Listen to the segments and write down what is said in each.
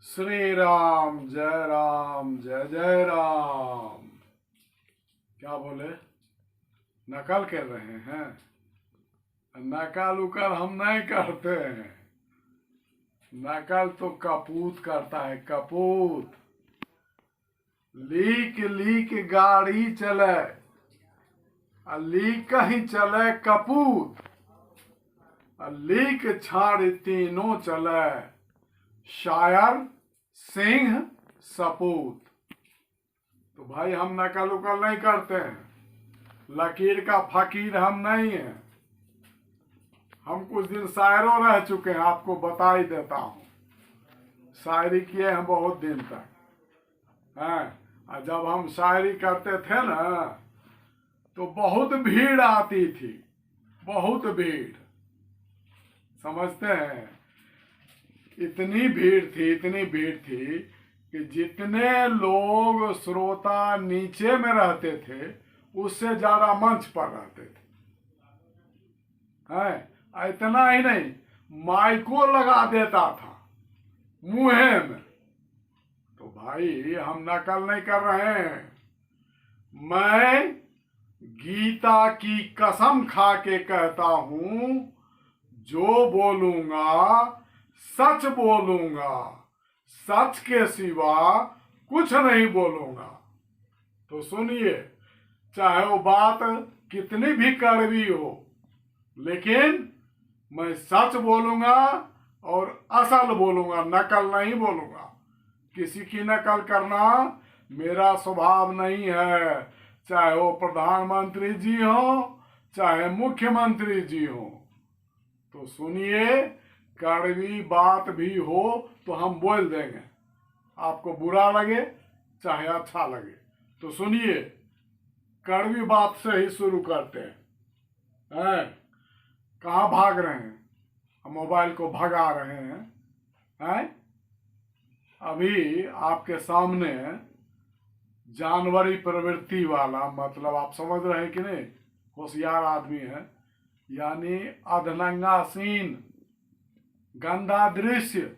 श्री राम जय जय राम। क्या बोले? नकल कर रहे हैं? नकल उकल हम नहीं करते हैं। नकल तो कपूत करता है, कपूत। लीक लीक गाड़ी चले, लीक ही चले कपूत, लीक छाड़ तीनों चले, शायर सिंह सपूत। तो भाई हम नकल उकल नहीं करते हैं, लकीर का फकीर हम नहीं हैं। हम कुछ दिन शायरों रह चुके हैं, आपको बता ही देता हूँ। शायरी किए हैं बहुत दिन तक हैं। और जब हम शायरी करते थे ना तो बहुत भीड़ आती थी, बहुत भीड़। समझते हैं? इतनी भीड़ थी कि जितने लोग श्रोता नीचे में रहते थे उससे ज्यादा मंच पर रहते थे हैं। इतना ही नहीं, माइको लगा देता था मुंह में। तो भाई हम नकल नहीं कर रहे हैं। मैं गीता की कसम खा के कहता हूं, जो बोलूंगा सच बोलूंगा, सच के सिवा कुछ नहीं बोलूंगा। तो सुनिए, चाहे वो बात कितनी भी कड़वी हो, लेकिन मैं सच बोलूंगा और असल बोलूंगा, नकल नहीं बोलूंगा। किसी की नकल करना मेरा स्वभाव नहीं है, चाहे वो प्रधानमंत्री जी हो चाहे मुख्यमंत्री जी हो। तो सुनिए, कड़वी बात भी हो तो हम बोल देंगे, आपको बुरा लगे चाहे अच्छा लगे। तो सुनिए, कड़वी बात से ही शुरू करते हैं। कहाँ भाग रहे हैं? हम मोबाइल को भगा रहे हैं। अभी आपके सामने जानवरी प्रवृत्ति वाला, मतलब आप समझ रहे हैं कि नहीं, होशियार आदमी है, यानी अधनंगा सीन, गंदा दृश्य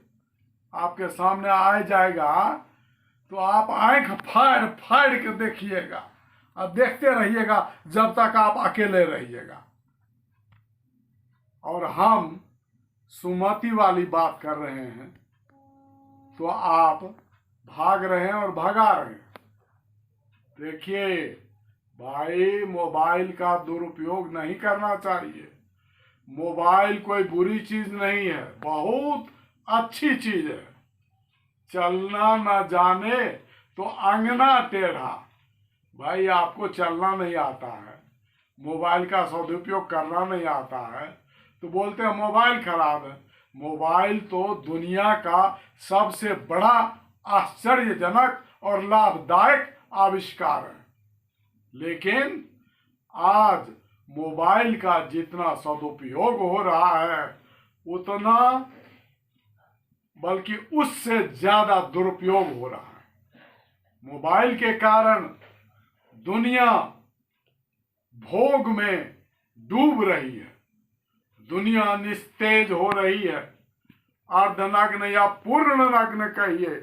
आपके सामने आ जाएगा तो आप आंख फाड़ फाड़ के देखिएगा और देखते रहिएगा जब तक आप अकेले रहिएगा। और हम सुमति वाली बात कर रहे हैं तो आप भाग रहे हैं और भगा रहे हैं। देखिए भाई, मोबाइल का दुरुपयोग नहीं करना चाहिए। मोबाइल कोई बुरी चीज नहीं है, बहुत अच्छी चीज है। चलना न जाने तो अंगना टेढ़ा। भाई आपको चलना नहीं आता है, मोबाइल का सदुपयोग करना नहीं आता है, तो बोलते हैं मोबाइल खराब है। मोबाइल तो दुनिया का सबसे बड़ा आश्चर्यजनक और लाभदायक आविष्कार है। लेकिन आज मोबाइल का जितना सदुपयोग हो रहा है उतना, बल्कि उससे ज्यादा दुरुपयोग हो रहा है। मोबाइल के कारण दुनिया भोग में डूब रही है, दुनिया निस्तेज हो रही है। अर्धनग्न या पूर्ण नग्न कहिए,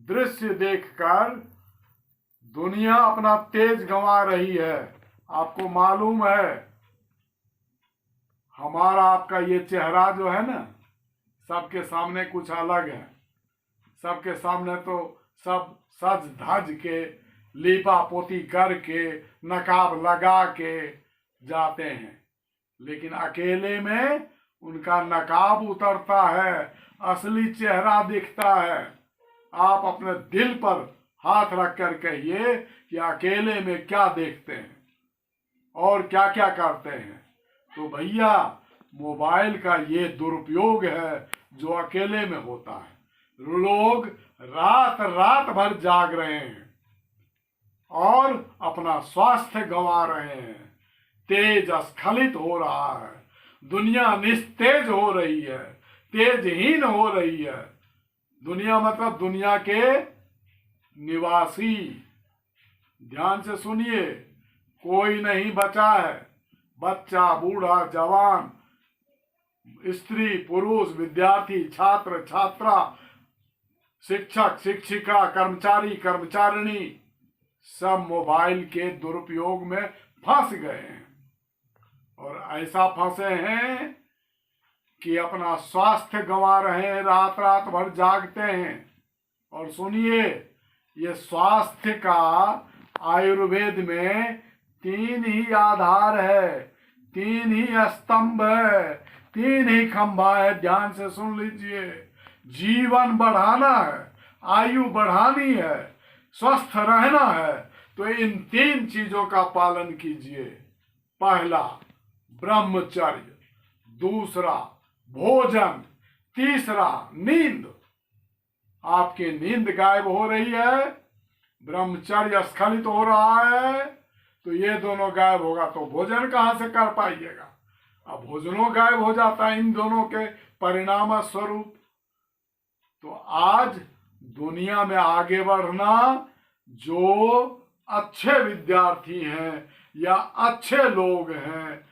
दृश्य देखकर दुनिया अपना तेज गंवा रही है। आपको मालूम है, हमारा आपका ये चेहरा जो है ना, सबके सामने कुछ अलग है। सबके सामने तो सब सज धज के, लीपा पोती करके, नकाब लगा के जाते हैं, लेकिन अकेले में उनका नकाब उतरता है, असली चेहरा दिखता है। आप अपने दिल पर हाथ रख कर कहिए कि अकेले में क्या देखते हैं और क्या क्या करते हैं। तो भैया, मोबाइल का ये दुरुपयोग है जो अकेले में होता है। लोग रात रात भर जाग रहे हैं और अपना स्वास्थ्य गंवा रहे हैं, तेज स्खलित हो रहा है, दुनिया निस्तेज हो रही है, तेजहीन हो रही है। दुनिया मतलब दुनिया के निवासी। ध्यान से सुनिए, कोई नहीं बचा है। बच्चा, बूढ़ा, जवान, स्त्री, पुरुष, विद्यार्थी, छात्र, छात्रा, शिक्षक शिक्षिका कर्मचारी कर्मचारिणी सब मोबाइल के दुरुपयोग में फंस गए हैं, और ऐसा फंसे हैं कि अपना स्वास्थ्य गंवा रहे हैं, रात रात भर जागते हैं। और सुनिए, ये स्वास्थ्य का आयुर्वेद में 3 ही आधार है, 3 ही स्तंभ है, 3 ही खंभा है। ध्यान से सुन लीजिए। जीवन बढ़ाना है, आयु बढ़ानी है, स्वस्थ रहना है, तो इन 3 चीजों का पालन कीजिए। पहला ब्रह्मचर्य, दूसरा भोजन, तीसरा नींद। आपकी नींद गायब हो रही है, ब्रह्मचर्य स्खलित हो रहा है, तो ये दोनों गायब होगा तो भोजन कहां से कर पाइएगा। अब भोजनों गायब हो जाता है इन दोनों के परिणाम स्वरूप। तो आज दुनिया में आगे बढ़ना, जो अच्छे विद्यार्थी हैं या अच्छे लोग हैं,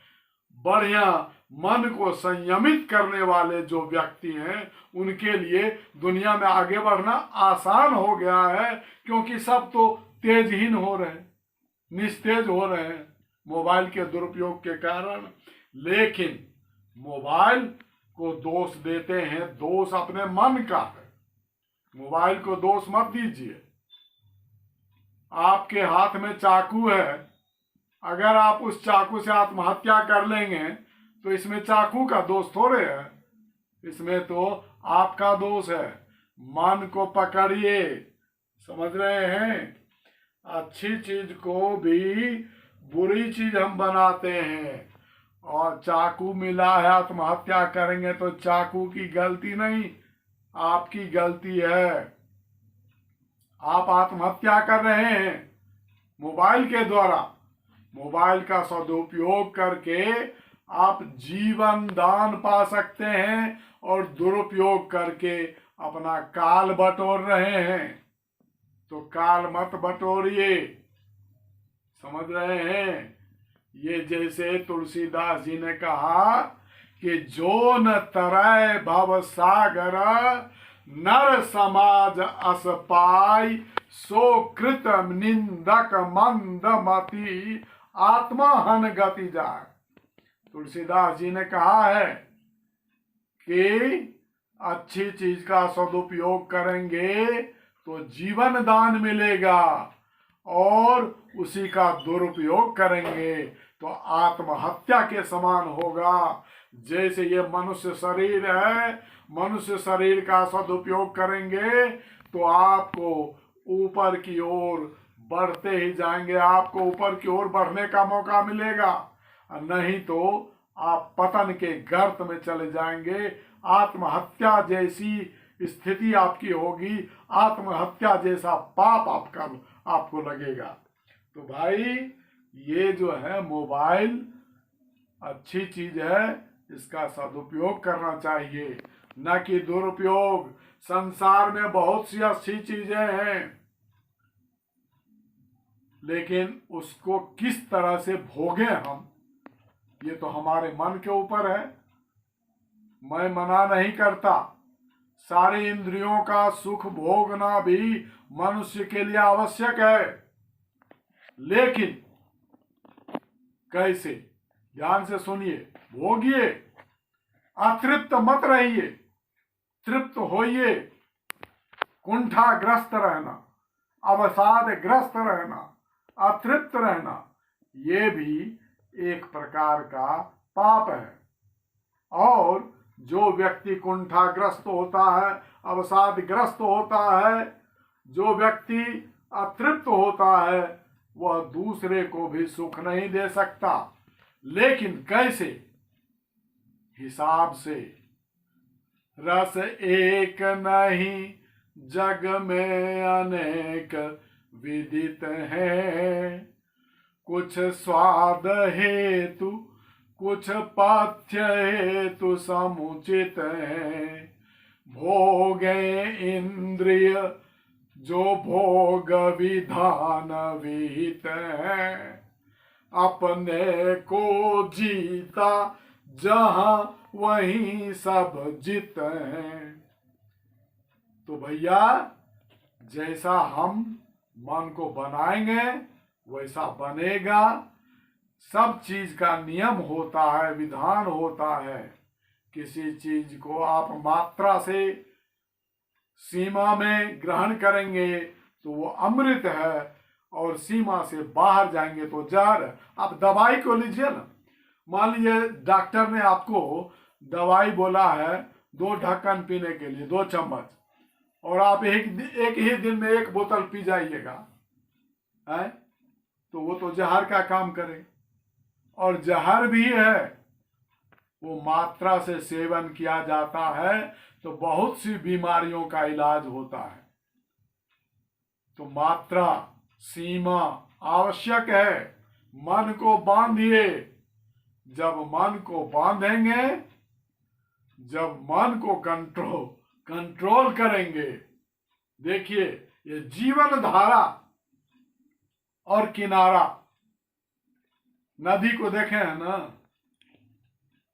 बढ़िया मन को संयमित करने वाले जो व्यक्ति हैं, उनके लिए दुनिया में आगे बढ़ना आसान हो गया है, क्योंकि सब तो तेजहीन हो रहे हैं, निस्तेज हो रहे हैं मोबाइल के दुरुपयोग के कारण। लेकिन मोबाइल को दोष देते हैं, दोष अपने मन का है। मोबाइल को दोष मत दीजिए। आपके हाथ में चाकू है, अगर आप उस चाकू से आत्महत्या कर लेंगे तो इसमें चाकू का दोष थोड़े है, इसमें तो आपका दोष है। मन को पकड़िए, समझ रहे हैं। अच्छी चीज को भी बुरी चीज हम बनाते हैं, और चाकू मिला है आत्महत्या करेंगे तो चाकू की गलती नहीं, आपकी गलती है। आप आत्महत्या कर रहे हैं मोबाइल के द्वारा। मोबाइल का सदुपयोग करके आप जीवन दान पा सकते हैं, और दुरुपयोग करके अपना काल बटोर रहे हैं। तो काल मत बटोरिए, समझ रहे हैं। ये जैसे तुलसीदास जी ने कहा कि जो न तरय भव सागर, नर समाज अस पाई, सो कृत निंदक मंदमति, आत्महन गति जाय। तुलसीदास जी ने कहा है कि अच्छी चीज का सदुपयोग करेंगे तो जीवन दान मिलेगा, और उसी का दुरुपयोग करेंगे तो आत्महत्या के समान होगा। जैसे ये मनुष्य शरीर है, मनुष्य शरीर का सदुपयोग करेंगे तो आपको ऊपर की ओर बढ़ते ही जाएंगे, आपको ऊपर की ओर बढ़ने का मौका मिलेगा, नहीं तो आप पतन के गर्त में चले जाएंगे। आत्महत्या जैसी स्थिति आपकी होगी, आत्महत्या जैसा पाप आपको लगेगा। तो भाई, ये जो है मोबाइल अच्छी चीज है, इसका सदुपयोग करना चाहिए, न कि दुरुपयोग। संसार में बहुत सी अच्छी चीजें हैं, लेकिन उसको किस तरह से भोगें हम, ये तो हमारे मन के ऊपर है। मैं मना नहीं करता, सारी इंद्रियों का सुख भोगना भी मनुष्य के लिए आवश्यक है, लेकिन कैसे? ध्यान से सुनिए, भोगिए, अतृप्त मत रहिए, तृप्त होइए। कुंठाग्रस्त रहना, अवसादग्रस्त रहना, अतृप्त रहना, ये भी एक प्रकार का पाप है। और जो व्यक्ति कुंठाग्रस्त होता है, अवसादग्रस्त होता है, जो व्यक्ति अतृप्त होता है, वह दूसरे को भी सुख नहीं दे सकता। लेकिन कैसे? हिसाब से। रस एक नहीं जग में अनेक विदित हैं, कुछ स्वाद हेतु कुछ पाथ्य हेतु समुचित है। भोगे इंद्रिय जो भोग विधान विहित है, अपने को जीता जहां वहीं सब जित है। तो भैया जैसा हम मन को बनाएंगे वैसा बनेगा। सब चीज का नियम होता है, विधान होता है। किसी चीज को आप मात्रा से सीमा में ग्रहण करेंगे तो वो अमृत है, और सीमा से बाहर जाएंगे तो जहर। आप दवाई को लीजिए ना, मान लीजिए डॉक्टर ने आपको दवाई बोला है 2 ढक्कन पीने के लिए, 2 चम्मच, और आप एक ही दिन में 1 बोतल पी जाइएगा, है तो वो तो जहर का काम करे। और जहर भी है, वो मात्रा से सेवन किया जाता है तो बहुत सी बीमारियों का इलाज होता है। तो मात्रा, सीमा आवश्यक है। मन को बांधिए। जब मन को बांधेंगे, जब मन को कंट्रोल करेंगे, देखिए ये जीवन धारा और किनारा, नदी को देखे हैं ना,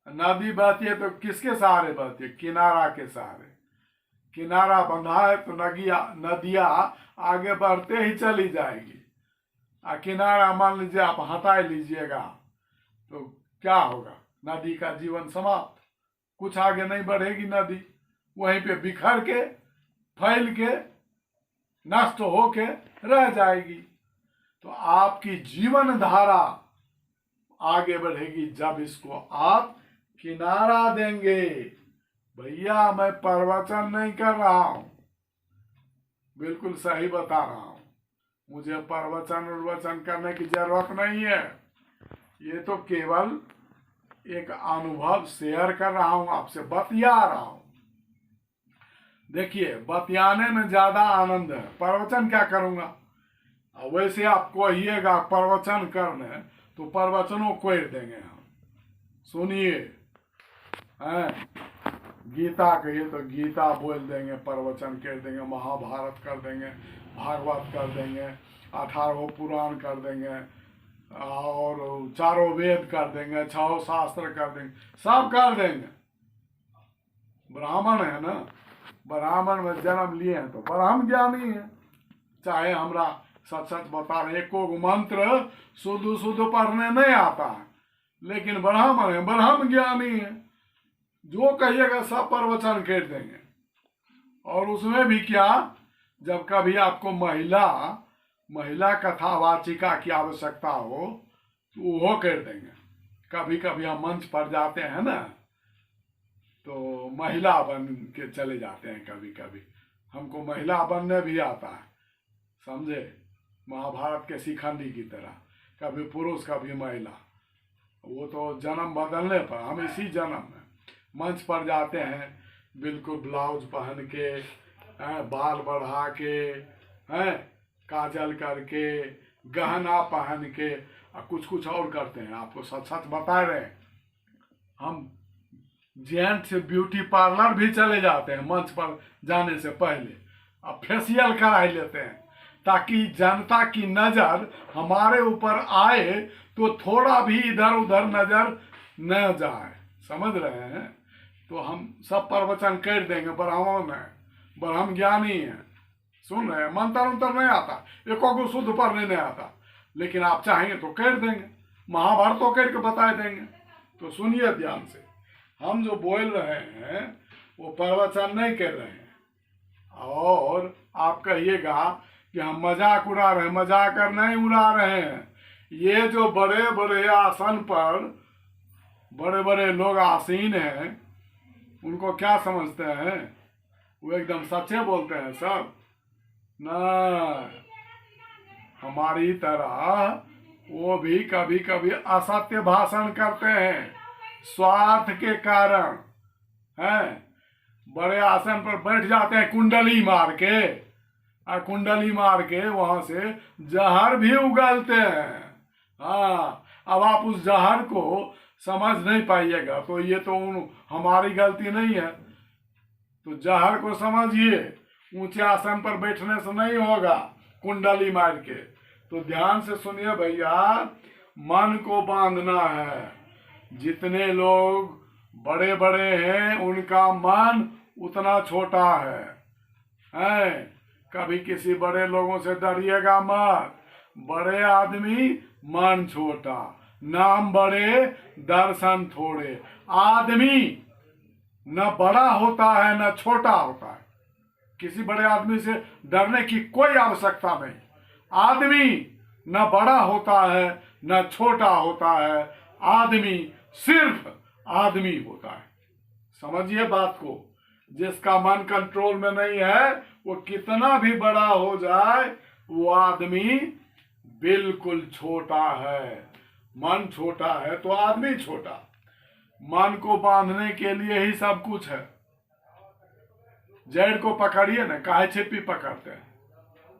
नदी बहती है तो किसके सहारे बहती है? किनारा के सहारे। किनारा बंधा है तो नदियां आगे बढ़ते ही चली जाएगी। किनारा मान लीजिए आप हटा लीजिएगा तो क्या होगा? नदी का जीवन समाप्त, कुछ आगे नहीं बढ़ेगी नदी, वहीं पे बिखर के, फैल के, नष्ट होके रह जाएगी। तो आपकी जीवन धारा आगे बढ़ेगी जब इसको आप किनारा देंगे। भैया मैं प्रवचन नहीं कर रहा हूं, बिल्कुल सही बता रहा हूं। मुझे प्रवचन उर्वचन करने की जरूरत नहीं है। ये तो केवल एक अनुभव शेयर कर रहा हूं, आपसे बतिया रहा हूं। देखिए बतियाने में ज्यादा आनंद है, प्रवचन क्या करूंगा। वैसे आप कहिएगा प्रवचन करने तो प्रवचनों को देंगे हम। सुनिए, हैं गीता कहिए तो गीता बोल देंगे, प्रवचन कर देंगे, महाभारत कर देंगे, भागवत कर देंगे, 18 पुराण कर देंगे, और 4 वेद कर देंगे, 6 शास्त्र कर देंगे, सब कर देंगे। ब्राह्मण है ना, ब्राह्मण में जन्म लिए हैं तो ब्रह्म ज्ञानी है। चाहे हमरा सच सच बता रहे, एको मंत्र शुद्ध पढ़ने नहीं आता है, लेकिन ब्राह्मण है, ब्रह्म ज्ञानी है। जो कहिएगा सब प्रवचन कर देंगे। और उसमें भी क्या, जब कभी आपको महिला कथावाचिका की आवश्यकता हो तो वो कर देंगे। कभी कभी हम मंच पर जाते हैं ना तो महिला बन के चले जाते हैं। कभी कभी हमको महिला बनने भी आता है, समझे, महाभारत के शिखंडी की तरह, कभी पुरुष कभी महिला। वो तो जन्म बदलने पर हम इसी जन्म में मंच पर जाते हैं, बिल्कुल ब्लाउज पहन के, बाल बढ़ा के, हैं काजल करके, गहना पहन के, कुछ और करते हैं। आपको सच सच बता रहे हैं, हम जेंट्स ब्यूटी पार्लर भी चले जाते हैं मंच पर जाने से पहले। अब फेशियल करा लेते हैं ताकि जनता की नजर हमारे ऊपर आए तो थोड़ा भी इधर उधर नजर न जाए, समझ रहे हैं। तो हम सब प्रवचन कर देंगे। ब्राह्मण में ब्रह्म ज्ञानी है, सुन रहे हैं। मंत्र उंतर नहीं आता, एको को शुद्ध पढ़ने नहीं आता, लेकिन आप चाहेंगे तो कर देंगे, महाभारत तो करके बता देंगे। तो सुनिए ध्यान से, हम जो बोल रहे हैं वो प्रवचन नहीं कर रहे हैं। और आप कहिएगा कि हम मजाक उड़ा रहे हैं, मजाक कर नहीं उड़ा रहे हैं। ये जो बड़े बड़े आसन पर बड़े बड़े लोग आसीन हैं, उनको क्या समझते हैं? वो एकदम सच्चे बोलते हैं सब ना। हमारी तरह वो भी कभी कभी असत्य भाषण करते हैं स्वार्थ के कारण, हैं। बड़े आसन पर बैठ जाते हैं कुंडली मार के, और कुंडली मार के वहां से जहर भी उगलते हैं। हाँ, अब आप उस जहर को समझ नहीं पाइएगा तो ये तो हमारी गलती नहीं है। तो जहर को समझिए, ऊंचे आसन पर बैठने से नहीं होगा, कुंडली मार के। तो ध्यान से सुनिए भैया, मन को बांधना है। जितने लोग बड़े बड़े हैं उनका मन उतना छोटा है। हैं। कभी किसी बड़े लोगों से डरिएगा मत। बड़े आदमी मन छोटा, नाम बड़े दर्शन थोड़े। आदमी न बड़ा होता है न छोटा होता है। किसी बड़े आदमी से डरने की कोई आवश्यकता नहीं। आदमी न बड़ा होता है न छोटा होता है। आदमी सिर्फ आदमी होता है। समझिए बात को। जिसका मन कंट्रोल में नहीं है वो कितना भी बड़ा हो जाए वो आदमी बिल्कुल छोटा है। मन छोटा है तो आदमी छोटा। मन को बांधने के लिए ही सब कुछ है। जड़ को पकड़िए ना, काहे छिपी पकड़ते हैं।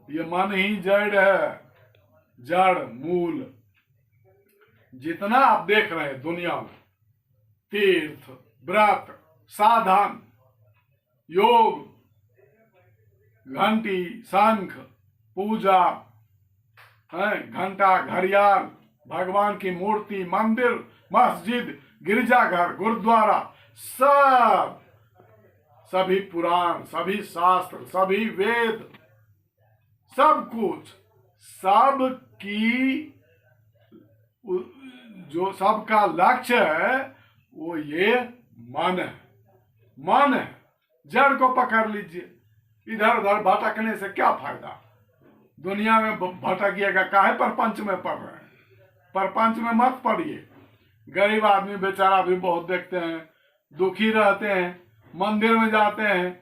ये मन ही जड़ है, जड़ मूल। जितना आप देख रहे हैं दुनिया में, तीर्थ, व्रत, साधन, योग, घंटी, शंख, पूजा है, घंटा, घड़ियाल, भगवान की मूर्ति, मंदिर, मस्जिद, गिरजाघर, गुरुद्वारा, सभी पुराण, सभी शास्त्र, सभी वेद, सब कुछ, सब की जो सबका लक्ष्य है वो ये मन है। मन है। जड़ को पकड़ लीजिए। इधर उधर भटकने से क्या फायदा। दुनिया में भटकिएगा, काहे परपंच में पड़ रहे हैं। परपंच में मत पड़िए। गरीब आदमी बेचारा भी बहुत देखते हैं, दुखी रहते हैं, मंदिर में जाते हैं,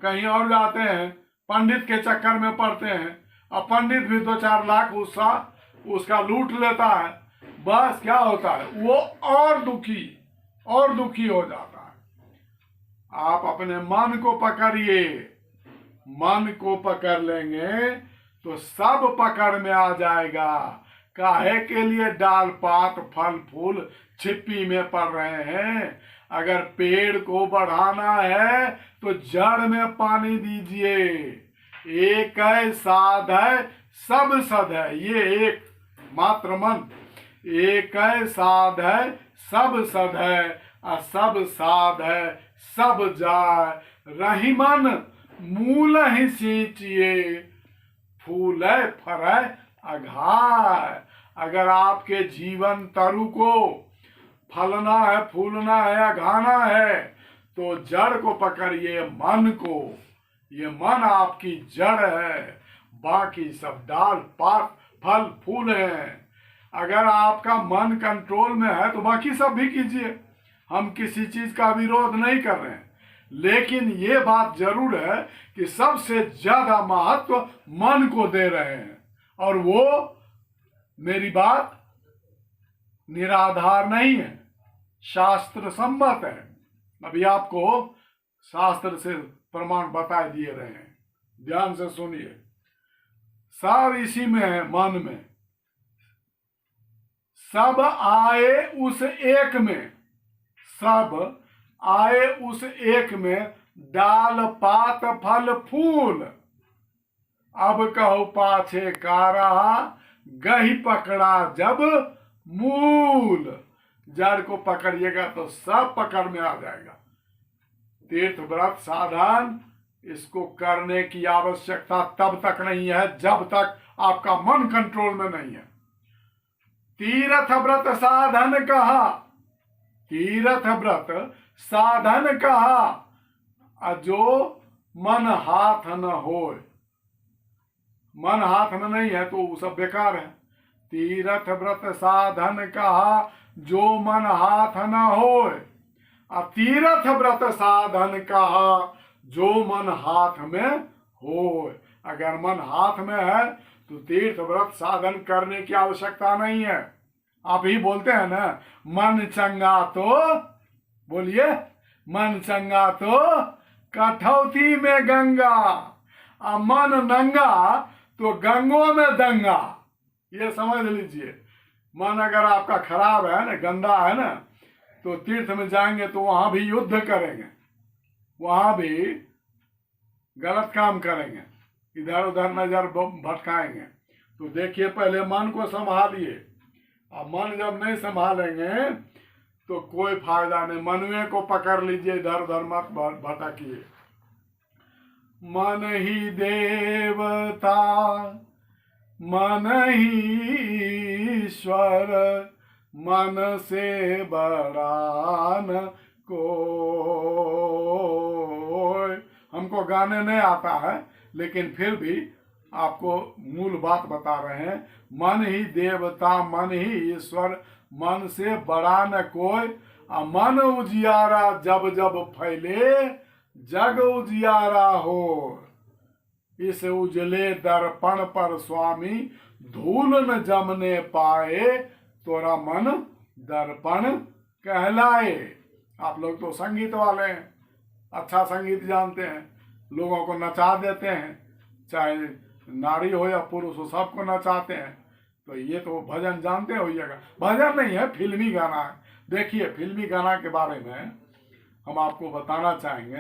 कहीं और जाते हैं, पंडित के चक्कर में पड़ते हैं, और पंडित भी 2-4 लाख उसका लूट लेता है। बस क्या होता है, वो और दुखी हो जाता है। आप अपने मन को पकड़िए। मन को पकड़ लेंगे तो सब पकड़ में आ जाएगा। काहे के लिए डाल पात फल फूल छिप्पी में पड़ रहे हैं। अगर पेड़ को बढ़ाना है तो जड़ में पानी दीजिए। एक है, साध है, सब सद है। ये एक मात्र मन। एक है, साध है, सब सद है, और सब साध है, सब जाय। रही मन मूल ही सींचिए, फूले फरे अघाय। अगर आपके जीवन तरु को फलना है, फूलना है, अघाना है तो जड़ को पकड़िए, मन को। ये मन आपकी जड़ है, बाकी सब डाल पात फल फूल हैं। अगर आपका मन कंट्रोल में है तो बाकी सब भी कीजिए। हम किसी चीज का विरोध नहीं कर रहे हैं, लेकिन ये बात जरूर है कि सबसे ज्यादा महत्व मन को दे रहे हैं। और वो मेरी बात निराधार नहीं है, शास्त्र सम्मत है। अभी आपको शास्त्र से प्रमाण बता दिए रहे हैं, ध्यान से सुनिए। सार इसी में है, मन में। सब आए उस एक में, सब आए उस एक में, डाल पात फल फूल। अब कहो पाछे का रहा, गही पकड़ा जब मूल। जड़ को पकड़िएगा तो सब पकड़ में आ जाएगा। तीर्थ व्रत साधन इसको करने की आवश्यकता तब तक नहीं है जब तक आपका मन कंट्रोल में नहीं है। तीर्थ व्रत साधन कहा, तीर्थ व्रत साधन कहा, जो मन हाथ न होए। मन हाथ में नहीं है तो वो सब बेकार है। तीर्थ व्रत साधन कहा, जो मन हाथ न होए। तीर्थ व्रत साधन कहा, जो मन हाथ में होए। अगर मन हाथ में है तो तीर्थ व्रत साधन करने की आवश्यकता नहीं है। आप ही बोलते हैं ना, मन चंगा तो, बोलिए, मन चंगा तो कठौती में गंगा, और मन नंगा तो गंगों में दंगा। ये समझ लीजिए। मन अगर आपका खराब है ना, गंदा है ना, तो तीर्थ में जाएंगे तो वहां भी युद्ध करेंगे, वहां भी गलत काम करेंगे, इधर उधर नजर भटकाएंगे। तो देखिए, पहले मन को संभालिए। अब मन जब नहीं संभालेंगे तो कोई फायदा नहीं। मनुए को पकड़ लीजिए, इधर उधर मत भटकिए। मन ही देवता मन ही ईश्वर, मन से बड़ा न कोई। हमको गाने नहीं आता है, लेकिन फिर भी आपको मूल बात बता रहे हैं। मन ही देवता मन ही ईश्वर, मन से बड़ा न कोई। मन उजियारा जब जब फैले, जग उजियारा हो। इस उजले दर्पण पर स्वामी, धूल न जमने पाए, तोरा मन दर्पण कहलाए। आप लोग तो संगीत वाले हैं, अच्छा संगीत जानते हैं, लोगों को नचा देते हैं, चाहे नारी हो या पुरुष हो, सबको नचाते हैं। तो ये तो भजन जानते होइएगा। भजन नहीं है, फिल्मी गाना है। देखिए, फिल्मी गाना के बारे में हम आपको बताना चाहेंगे।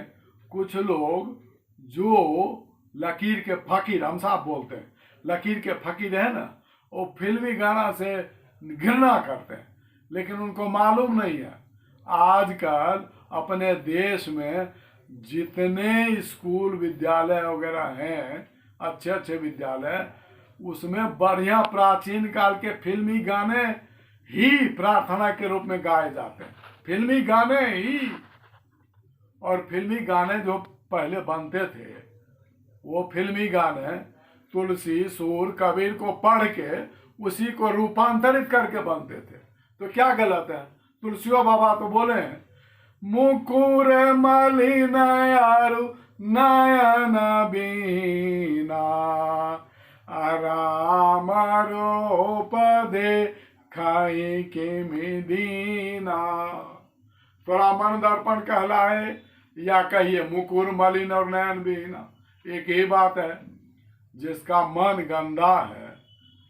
कुछ लोग जो लकीर के फकीर, हम साहब बोलते हैं, लकीर के फकीर है ना, वो फिल्मी गाना से घृणा करते हैं, लेकिन उनको मालूम नहीं है आजकल अपने देश में जितने स्कूल विद्यालय वगैरह हैं, अच्छे अच्छे विद्यालय, उसमें बढ़िया प्राचीन काल के फिल्मी गाने ही प्रार्थना के रूप में गाए जाते हैं। फिल्मी गाने ही। और फिल्मी गाने जो पहले बनते थे, वो फिल्मी गाने तुलसी सूर कबीर को पढ़ के उसी को रूपांतरित करके बनते थे। तो क्या गलत है? तुलसियों बाबा तो बोले हैं, मुकुर मलिन यारु नयन बीना, राम रूप देखाई के दीना। थोड़ा मन दर्पण कहलाए, या कहिए मुकुर मलिन और नयन बीना, एक ही बात है। जिसका मन गंदा है,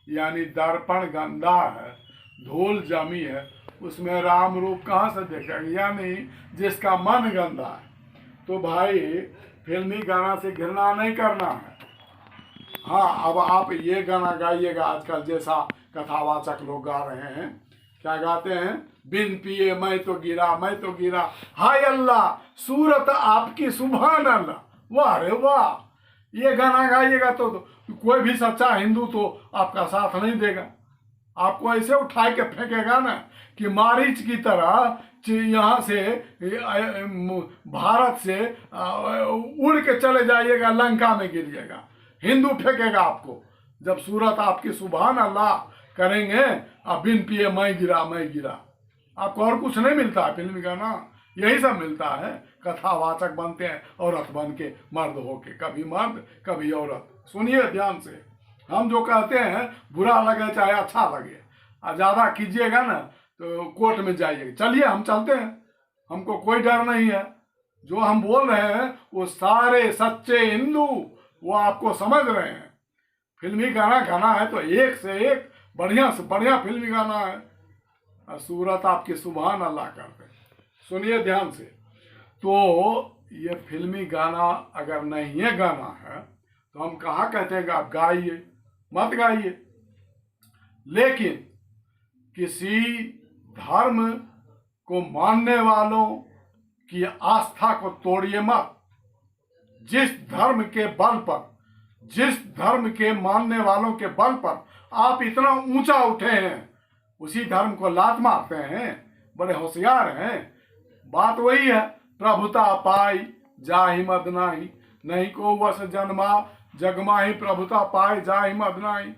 यानी दर्पण गंदा है, धूल जमी है, उसमें राम रूप कहाँ से देखेगा? यानी जिसका मन गंदा है। तो भाई, फिल्मी गाना से घृणा नहीं करना है। हाँ, अब आप ये गाना गाइएगा आजकल जैसा कथावाचक लोग गा रहे हैं। क्या गाते हैं? बिन पिए मैं तो गिरा, हाय अल्लाह सूरत आपकी सुभान अल्लाह। वाह रे वाह! ये गाना गाइएगा तो कोई भी सच्चा हिंदू तो आपका साथ नहीं देगा। आपको ऐसे उठा के फेंकेगा ना कि मारीच की तरह यहाँ से, भारत से उड़ के चले जाइएगा, लंका में गिरिएगा। हिंदू फेंकेगा आपको। जब सूरत आपकी सुभान अल्लाह करेंगे, अब बिन पिए मैं गिरा। आपको और कुछ नहीं मिलता है फिल्मी गाना, यही सब मिलता है। कथावाचक बनते हैं औरत बन के, मर्द होके, कभी मर्द कभी औरत। सुनिए ध्यान से, हम जो कहते हैं बुरा लगे चाहे अच्छा लगे, और ज़्यादा कीजिएगा ना तो कोर्ट में जाइएगा। चलिए हम चलते हैं, हमको कोई डर नहीं है। जो हम बोल रहे हैं वो सारे सच्चे हिंदू वो आपको समझ रहे हैं। फिल्मी गाना गाना है तो एक से एक बढ़िया से बढ़िया फिल्मी गाना है, और सूरत आपकी सुभान अल्लाह करते हैं। सुनिए ध्यान से। तो ये फिल्मी गाना अगर नहीं है गाना है तो हम कहाँ कहते हैं कि आप गाइए, मत गाइए। लेकिन किसी धर्म को मानने वालों की आस्था को तोड़िए मत। जिस धर्म के बल पर, जिस धर्म के मानने वालों के बल पर आप इतना ऊंचा उठे हैं, उसी धर्म को लात मारते हैं। बड़े होशियार हैं। बात वही है, प्रभुता पाई जाहि मद नाही, नहीं को वश जन्मा जगमाही, प्रभुता पाई जाहि मद नाही।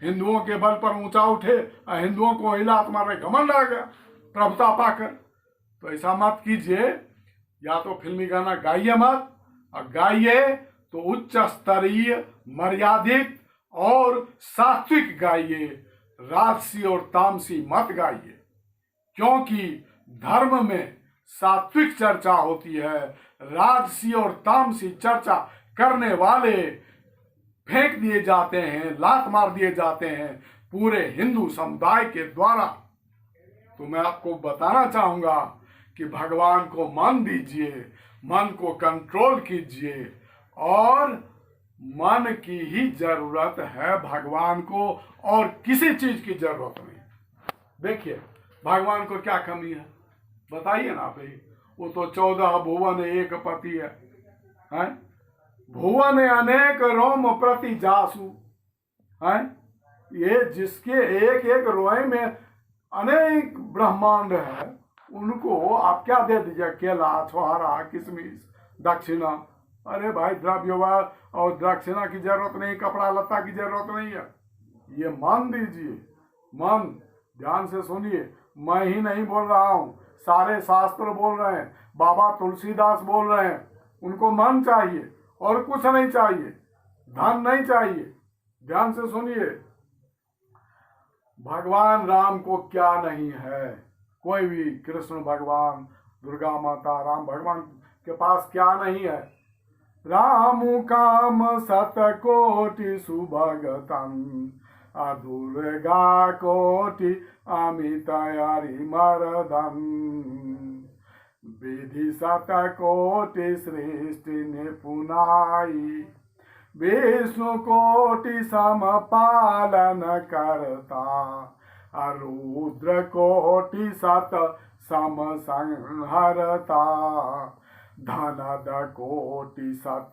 हिंदुओं के बल पर ऊंचा उठे और हिंदुओं को ही लात मारे, घमंड आ गया प्रभुता पाकर। तो ऐसा मत कीजिए। या तो फिल्मी गाना गाइए मत, और गाइए तो उच्च स्तरीय, मर्यादित और सात्विक गाइए, राजसी और तामसी मत गाइए। क्योंकि धर्म में सात्विक चर्चा होती है, राजसी और तामसी चर्चा करने वाले फेंक दिए जाते हैं, लात मार दिए जाते हैं पूरे हिंदू समुदाय के द्वारा। तो मैं आपको बताना चाहूंगा कि भगवान को मान दीजिए, मन को कंट्रोल कीजिए, और मन की ही जरूरत है भगवान को, और किसी चीज की जरूरत नहीं। देखिए भगवान को क्या कमी है बताइए ना भाई। वो तो 14 भुवन एक पति है? भुवन अनेक रोम प्रति जासु है। ये जिसके एक एक रोए में अनेक ब्रह्मांड है, उनको आप क्या दे दीजिए? केला, छोहारा, किशमिश, दक्षिणा। अरे भाई, द्रव्य और दक्षिणा की जरूरत नहीं, कपड़ा लत्ता की जरूरत नहीं है। ये मन दीजिए, मन। ध्यान से सुनिए, मैं ही नहीं बोल रहा हूं, सारे शास्त्र बोल रहे हैं, बाबा तुलसीदास बोल रहे हैं। उनको मन चाहिए और कुछ नहीं चाहिए, धन नहीं चाहिए। ध्यान से सुनिए, भगवान राम को क्या नहीं है? कोई भी, कृष्ण भगवान, दुर्गा माता, राम भगवान के पास क्या नहीं है? राम काम सतकोटि सुभगतम, दुर्गा कोटि अमित मरदम, विधि सतकोटि सृष्टि निपुनाई, विष्णु कोटि समपालन करता, रुद्र कोटि सत सम संहरता, धनद कोटि सत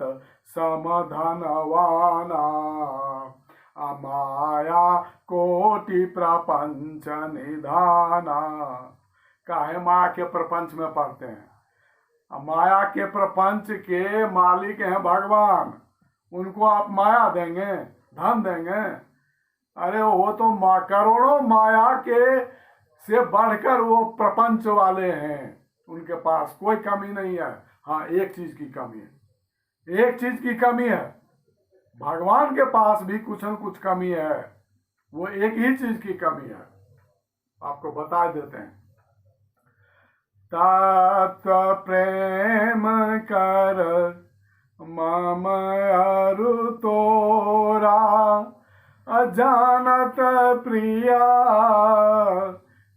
सम धनवाना, अमाया कोटि प्रपंच निधाना। काहे माया के प्रपंच में पढ़ते हैं? माया के प्रपंच के मालिक हैं भगवान। उनको आप माया देंगे, धन देंगे? अरे वो तो करोड़ों माया के से बढ़कर वो प्रपंच वाले हैं, उनके पास कोई कमी नहीं है। हाँ, एक चीज की कमी है, एक चीज की कमी है। भगवान के पास भी कुछ न कुछ कमी है, वो एक ही चीज की कमी है, आपको बता देते हैं। तत्व प्रेम कर मम अरु तोरा, अजानत प्रिया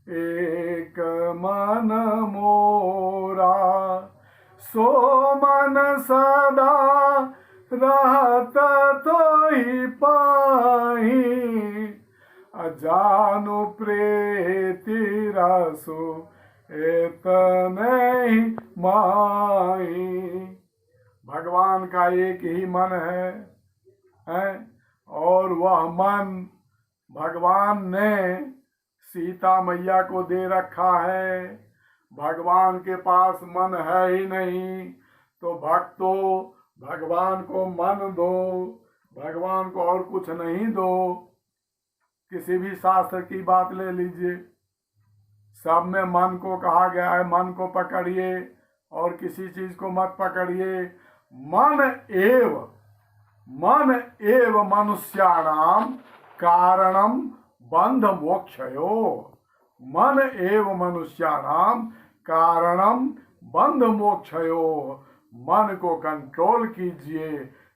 एक मन मोरा, सो मन सदा रहत तो ही पाही, अजानु प्रीति रसु इतने ही माही। भगवान का एक ही मन है और वह मन भगवान ने सीता मैया को दे रखा है। भगवान के पास मन है ही नहीं, तो भक्तों भगवान को मन दो, भगवान को और कुछ नहीं दो। किसी भी शास्त्र की बात ले लीजिए, सब में मन को कहा गया है, मन को पकड़िए और किसी चीज को मत पकड़िए। मन एव मनुष्याणाम कारणम बंध मोक्षयो, मन एव मनुष्याणाम कारणम बंध मोक्षयो। मन को कंट्रोल कीजिए,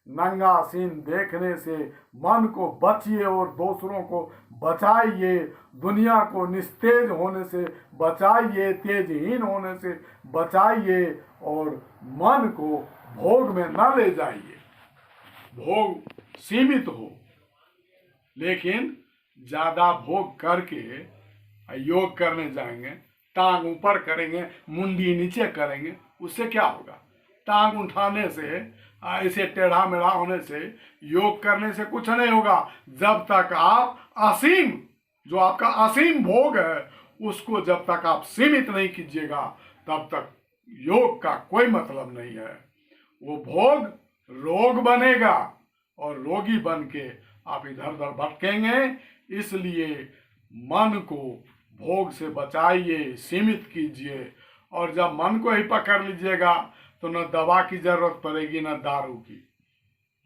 नंगा सीन देखने से मन को बचिए और दूसरों को बचाइए, दुनिया को निस्तेज होने से बचाइए, तेजहीन होने से बचाइए और मन को भोग में न ले जाइए। भोग सीमित हो, लेकिन ज्यादा भोग करके योग करने जाएंगे, टांग ऊपर करेंगे, मुंडी नीचे करेंगे, उससे क्या होगा? टांग उठाने से, ऐसे टेढ़ा मेढ़ा होने से, योग करने से कुछ नहीं होगा। जब तक आप असीम, जो आपका असीम भोग है, उसको जब तक आप सीमित नहीं कीजिएगा, तब तक योग का कोई मतलब नहीं है। वो भोग रोग बनेगा और रोगी बन के आप इधर उधर भटकेंगे। इसलिए मन को भोग से बचाइए, सीमित कीजिए। और जब मन को ही पकड़ लीजिएगा तो न दवा की जरूरत पड़ेगी, न दारू की,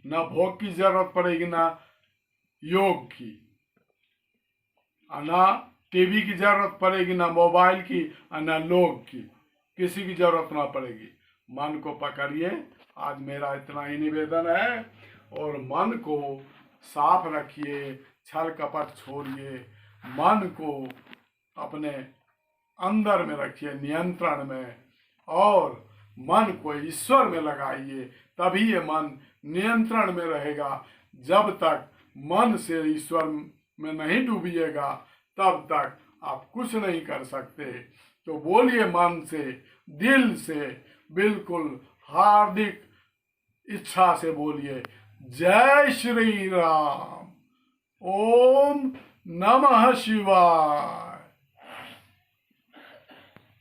न भोग की जरूरत पड़ेगी, न योग की, न टीवी की जरूरत पड़ेगी, न मोबाइल की, न लोग की, किसी की जरूरत ना पड़ेगी। मन को पकड़िए। आज मेरा इतना ही निवेदन है, और मन को साफ रखिए, छल कपट छोड़िए, मन को अपने अंदर में रखिए, नियंत्रण में, और मन को ईश्वर में लगाइए, तभी ये मन नियंत्रण में रहेगा। जब तक मन से ईश्वर में नहीं डूबिएगा, तब तक आप कुछ नहीं कर सकते। तो बोलिए मन से, दिल से, बिल्कुल हार्दिक इच्छा से बोलिए जय श्री राम। ओम नमः शिवाय।